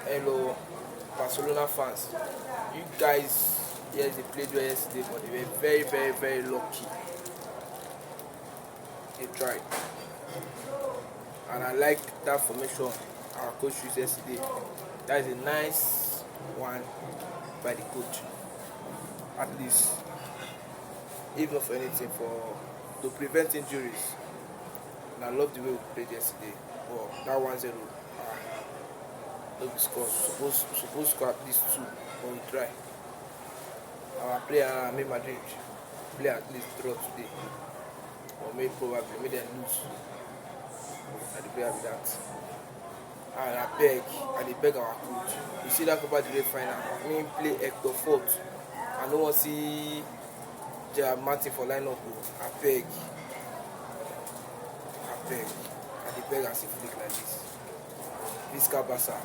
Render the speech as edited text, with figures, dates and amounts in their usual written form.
Hello, Barcelona fans. You guys, yes, they played well yesterday, but they were very, very, very lucky. They tried, and I like that formation our coach used yesterday. That is a nice one by the coach. At least, if not for anything, to prevent injuries. And I love the way we played yesterday. But that 1-0, no be score. Supposed to score at least two, but we try. Our player made Madrid play at least draw today, or may probably make them lose. And the player with that. And I beg our coach. You see that Copa del Rey final, me play Hector Fort. I don't want to see Gerrard Martin for lineup. I beg. I beg and see flick like this. Visca Basa.